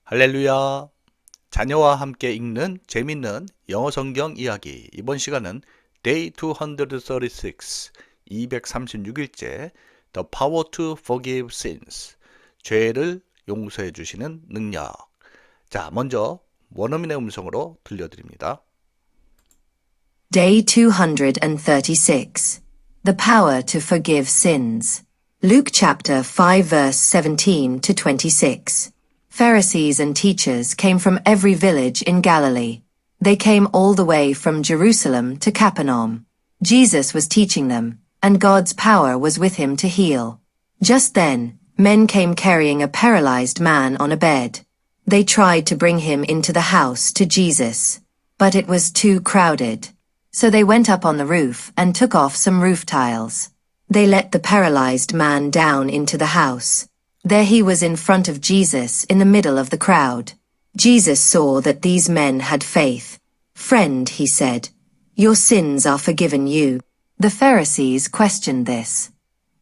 할렐루야. 자녀와 함께 읽는 재밌는 영어 성경 이야기. 이번 시간은 Day 236, 236일째 The Power to Forgive Sins. 죄를 용서해 주시는 능력. 자, 먼저 원어민의 음성으로 들려드립니다. Day 236. The power to forgive sins. Luke chapter 5 verse 17 to 26. Pharisees and teachers came from every village in Galilee. They came all the way from Jerusalem to Capernaum. Jesus was teaching them, and God's power was with him to heal. Just then, men came carrying a paralyzed man on a bed. They tried to bring him into the house to Jesus, but it was too crowded. So they went up on the roof and took off some roof tiles. They let the paralyzed man down into the house. There he was in front of Jesus in the middle of the crowd. Jesus saw that these men had faith. "Friend," he said, "your sins are forgiven you." The Pharisees questioned this.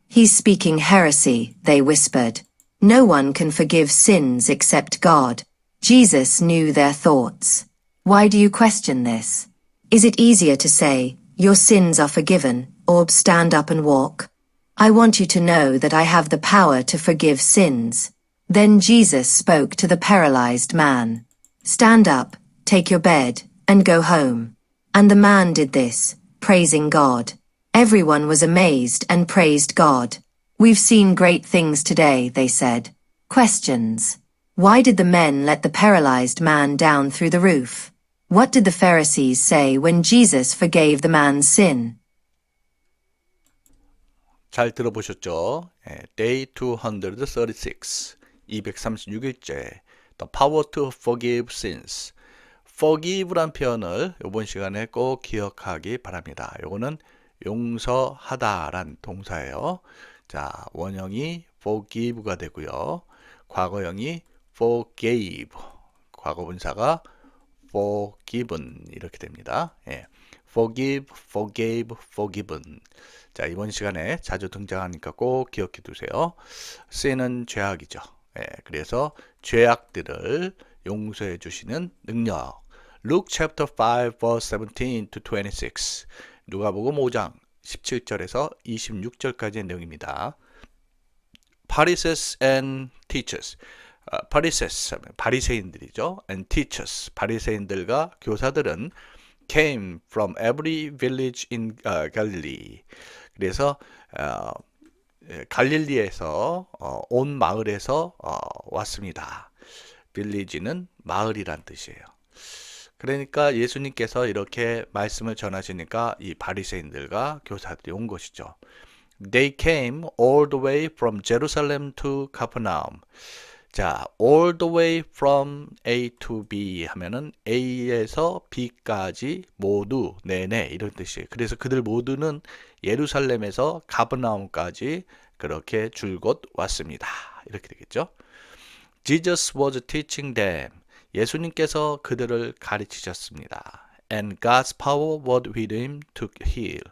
"He's speaking heresy," they whispered. "No one can forgive sins except God." Jesus knew their thoughts. "Why do you question this? Is it easier to say, 'Your sins are forgiven,' or 'Stand up and walk'? I want you to know that I have the power to forgive sins." Then Jesus spoke to the paralyzed man. "Stand up, take your bed, and go home." And the man did this, praising God. Everyone was amazed and praised God. "We've seen great things today," they said. Questions. Why did the men let the paralyzed man down through the roof? What did the Pharisees say when Jesus forgave the man's sin? 잘 들어보셨죠? Day 236, 236일째 The Power to Forgive Sins. Forgive란 표현을 이번 시간에 꼭 기억하기 바랍니다. 이거는 용서하다란 동사예요. 자, 원형이 forgive가 되고요. 과거형이 forgave, 과거분사가 forgiven 이렇게 됩니다. forgive, forgave, forgiven. 자, 이번 시간에 자주 등장하니까 꼭 기억해 두세요. sin은 죄악이죠. 그래서 죄악들을 용서해 주시는 능력. Luke chapter 5 verse 17 to 26. 누가복음 5장 17절에서 26절까지의 내용입니다. Pharisees and teachers. Pharisees, 바리새인들이죠. And teachers, 바리새인들과 교사들은 came from every village in Galilee. 그래서 갈릴리에서 온 마을에서 왔습니다. village는 마을이란 뜻이에요. 그러니까 예수님께서 이렇게 말씀을 전하시니까 이 바리새인들과 교사들이 온 것이죠. They came all the way from Jerusalem to Capernaum. 자, all the way from A to B 하면은 A에서 B까지 모두 내내 이런 뜻이에요. 그래서 그들 모두는 예루살렘에서 가버나움까지 그렇게 줄곧 왔습니다. 이렇게 되겠죠. Jesus was teaching them. 예수님께서 그들을 가르치셨습니다. And God's power was with him to heal.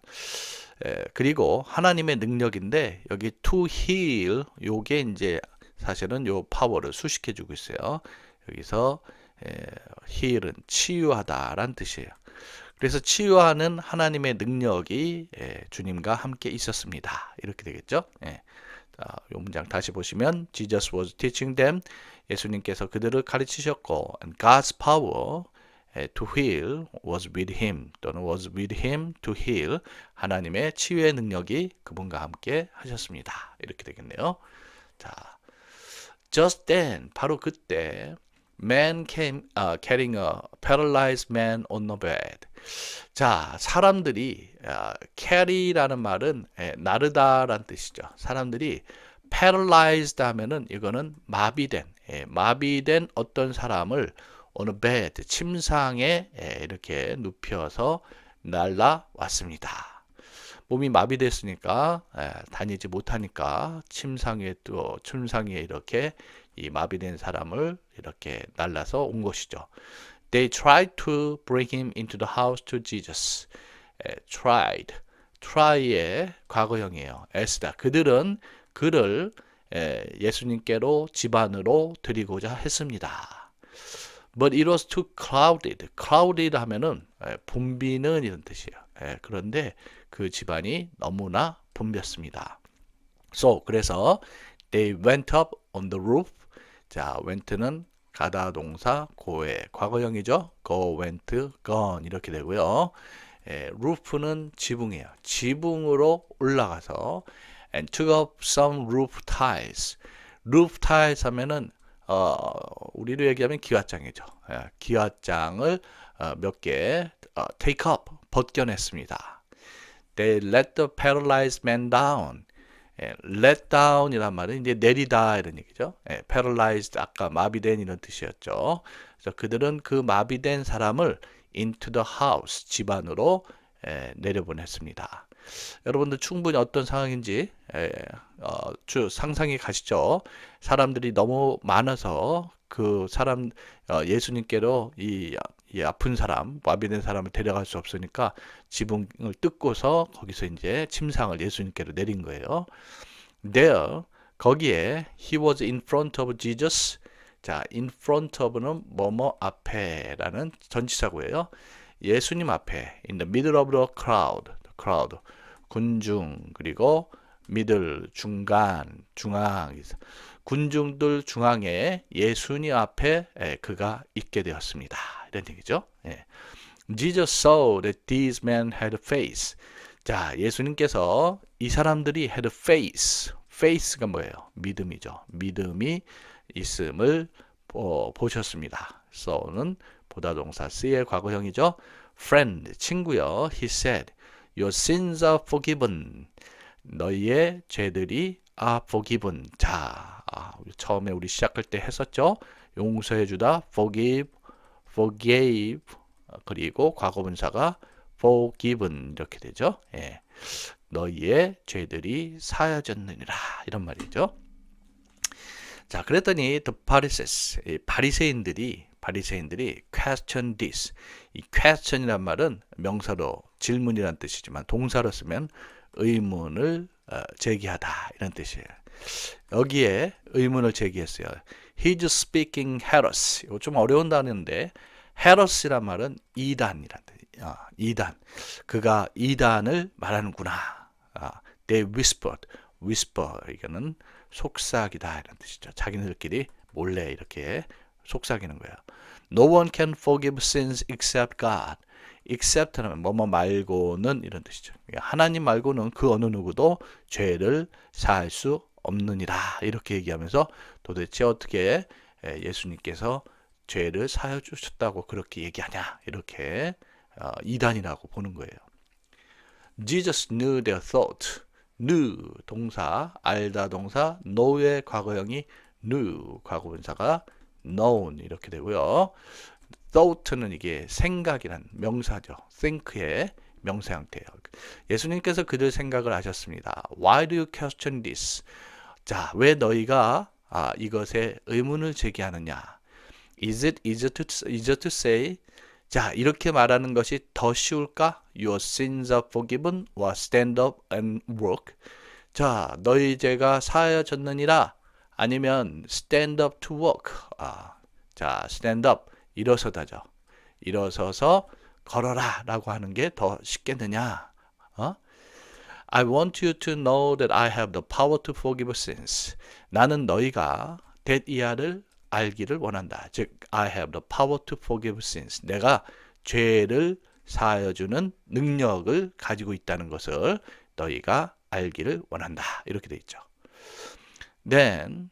그리고 하나님의 능력인데 여기 to heal 요게 이제 사실은 요 파워를 수식해 주고 있어요. 여기서 heal은 치유하다란 뜻이에요. 그래서 치유하는 하나님의 능력이 주님과 함께 있었습니다. 이렇게 되겠죠. 요 문장 다시 보시면 Jesus was teaching them. 예수님께서 그들을 가르치셨고 and God's power to heal was with him 또는 was with him to heal. 하나님의 치유의 능력이 그분과 함께 하셨습니다. 이렇게 되겠네요. 자, just then 바로 그때 man came carrying a paralyzed man on a bed. 자, 사람들이 carry라는 말은 나르다란 뜻이죠. 사람들이 paralyzed 하면은 이거는 마비된 어떤 사람을 on a bed 침상에 이렇게 눕혀서 날라왔습니다. 몸이 마비됐으니까 다니지 못하니까 침상 위에 이렇게 이 마비된 사람을 이렇게 날라서 온 것이죠. They tried to bring him into the house to Jesus. try의 과거형이에요. s다. 그들은 그를 예수님께로 집 안으로 드리고자 했습니다. But it was too crowded. crowded 하면은 붐비는 이런 뜻이에요. 그런데 그 집안이 너무나 붐볐습니다. So 그래서 they went up on the roof. 자, went는 가다 동사 go의 과거형이죠. go, went, gone 이렇게 되고요. roof는 지붕이에요. 지붕으로 올라가서 and took up some roof tiles. roof tiles 하면은 우리로 얘기하면 기와장이죠. 기와장을 몇 개 take up 벗겨냈습니다. They let the paralyzed man down. let down 이란 말은 이제 내리다 이런 얘기죠. paralyzed 아까 마비된 이런 뜻이었죠. 그래서 그들은 그 마비된 사람을 into the house 집 안으로 내려보냈습니다. 여러분들 충분히 어떤 상황인지 상상이 가시죠. 사람들이 너무 많아서 그 사람 예수님께로 이 아픈 사람, 마비된 사람을 데려갈 수 없으니까 지붕을 뜯고서 거기서 이제 침상을 예수님께로 내린 거예요. There 거기에 he was in front of Jesus. 자, in front of는 뭐뭐 앞에라는 전치사고예요. 예수님 앞에 in the middle of the crowd, 군중 그리고 middle 중간, 중앙 군중들 중앙에 예수님 앞에 그가 있게 되었습니다. 이런 얘기죠. Jesus saw that these men had a face. 자, 예수님께서 이 사람들이 had a face. face가 뭐예요? 믿음이죠. 믿음이 있음을 보셨습니다. so는 보다 동사 see의 과거형이죠. friend, 친구여. He said, your sins are forgiven. 너희의 죄들이 are forgiven. 자, 처음에 우리 시작할 때 했었죠. 용서해주다, forgive, forgave, 그리고 과거분사가 forgiven 이렇게 되죠. 너희의 죄들이 사여졌느니라 이런 말이죠. 자, 그랬더니 the Pharisees, 바리새인들이 question this. 이 question이란 말은 명사로 질문이란 뜻이지만 동사로 쓰면 의문을 제기하다 이런 뜻이에요. 여기에 의문을 제기했어요. He's speaking heresy. 이거 좀 어려운 단어인데 heresy란 말은 이단이란 뜻이에요. 이단. 그가 이단을 말하는구나. They whisper. 이거는 속삭이다 이런 뜻이죠. 자기네들끼리 몰래 이렇게 속삭이는 거예요. No one can forgive sins except God. except 하면 뭐뭐 말고는 이런 뜻이죠. 하나님 말고는 그 어느 누구도 죄를 사할 수 없느니라 이렇게 얘기하면서 도대체 어떻게 예수님께서 죄를 사여 주셨다고 그렇게 얘기하냐 이렇게 이단이라고 보는 거예요. Jesus knew their thought. knew 동사, 알다 동사, know의 과거형이 knew, 과거분사가 known 이렇게 되고요. thought는 이게 생각이란 명사죠. think의 명사 형태예요. 예수님께서 그들 생각을 아셨습니다. Why do you question this? 자, 왜 너희가 이것에 의문을 제기하느냐? Is it easier to say? 자, 이렇게 말하는 것이 더 쉬울까? Your sins are forgiven or stand up and walk. 자, 너희 죄가 사하여졌느니라. 아니면 stand up to walk. 자, stand up. 일어서다죠. 일어서서 걸어라 라고 하는 게 더 쉽겠느냐? I want you to know that I have the power to forgive sins. 나는 너희가 that 이하를 알기를 원한다. 즉, I have the power to forgive sins. 내가 죄를 사하여주는 능력을 가지고 있다는 것을 너희가 알기를 원한다. 이렇게 돼 있죠. Then,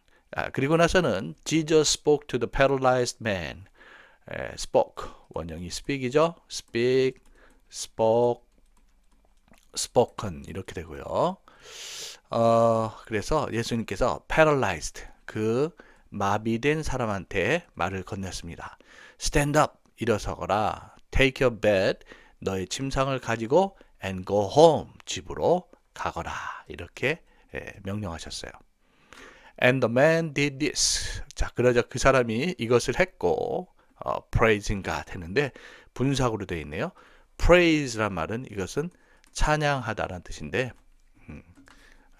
그리고 나서는 Jesus spoke to the paralyzed man. spoke, 원형이 speak이죠. speak, spoke, spoken 이렇게 되고요. 그래서 예수님께서 paralyzed, 그 마비된 사람한테 말을 건넸습니다. stand up, 일어서거라. take your bed, 너의 침상을 가지고 and go home, 집으로 가거라. 이렇게 명령하셨어요. And the man did this. 자, 그러자 그 사람이 이것을 했고 praising God 했는데 분사구로 되어 있네요. praise란 말은 이것은 찬양하다라는 뜻인데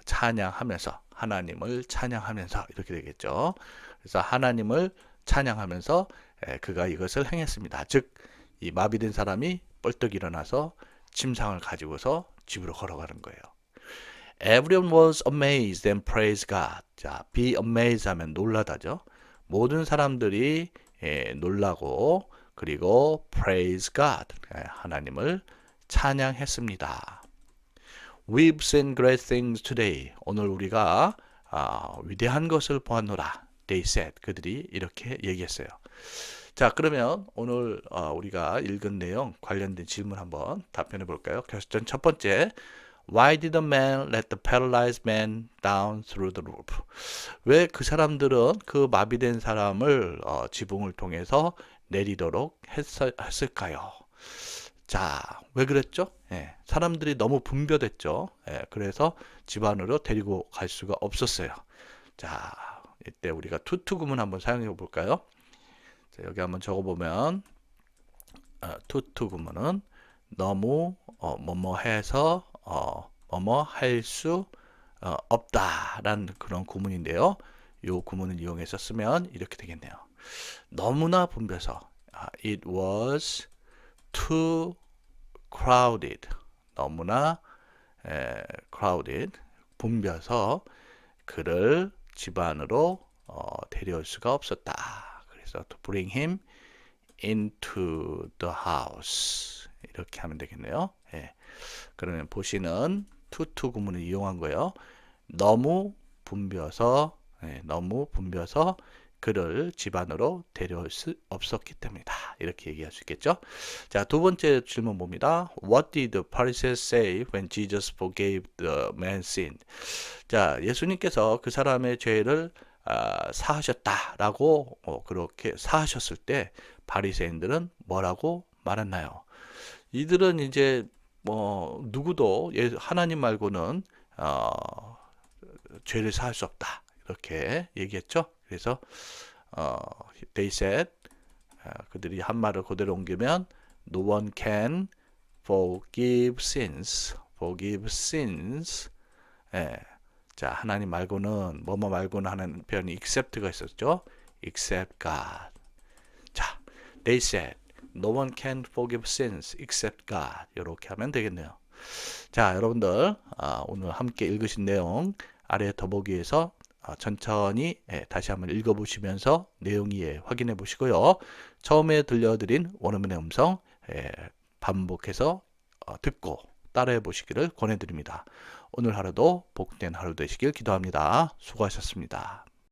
찬양하면서, 하나님을 찬양하면서 이렇게 되겠죠. 그래서 하나님을 찬양하면서 그가 이것을 행했습니다. 즉, 이 마비된 사람이 벌떡 일어나서 침상을 가지고서 집으로 걸어가는 거예요. Everyone was amazed and praised God. 자, be amazed 하면 놀라다죠. 모든 사람들이 놀라고 그리고 praise God, 하나님을 찬양했습니다. We've seen great things today. 오늘 우리가 위대한 것을 보았노라. They said. 그들이 이렇게 얘기했어요. 자, 그러면 오늘 우리가 읽은 내용 관련된 질문 한번 답변해 볼까요? 퀘스천 첫 번째. Why did the man let the paralyzed man down through the roof? 왜 그 사람들은 그 마비된 사람을 지붕을 통해서 내리도록 했을까요? 자, 왜 그랬죠? 사람들이 너무 분별했죠. 그래서 집 안으로 데리고 갈 수가 없었어요. 자, 이때 우리가 투투 구문 한번 사용해 볼까요? 자, 여기 한번 적어보면 투투 구문은 너무 뭐뭐 해서 뭐뭐 할 수 없다라는 그런 구문인데요. 이 구문을 이용해서 쓰면 이렇게 되겠네요. 너무나 붐벼서 it was too crowded. 너무나 crowded. 붐벼서 그를 집 안으로 데려올 수가 없었다. 그래서 to bring him into the house. 이렇게 하면 되겠네요. 그러면 보시는 투투 구문을 이용한 거예요. 너무 붐벼서 그를 집 안으로 데려올 수 없었기 때문이다. 이렇게 얘기할 수 있겠죠. 자, 두 번째 질문 봅니다. What did the Pharisees say when Jesus forgave the man's sin? 자, 예수님께서 그 사람의 죄를 사하셨다라고 그렇게 사하셨을 때 바리새인들은 뭐라고 말했나요? 이들은 이제 누구도 하나님 말고는 죄를 사할 수 없다. 이렇게 얘기했죠. 그래서 they said 그들이 한 말을 그대로 옮기면 no one can forgive sins. forgive sins. 자, 하나님 말고는 뭐뭐 말고는 하는 표현이 except가 있었죠. except God. 자, they said no one can forgive sins except God. 이렇게 하면 되겠네요. 자, 여러분들 오늘 함께 읽으신 내용 아래 더보기에서 천천히 다시 한번 읽어보시면서 내용 이해 확인해 보시고요. 처음에 들려드린 원어민의 음성 반복해서 듣고 따라해 보시기를 권해드립니다. 오늘 하루도 복된 하루 되시길 기도합니다. 수고하셨습니다.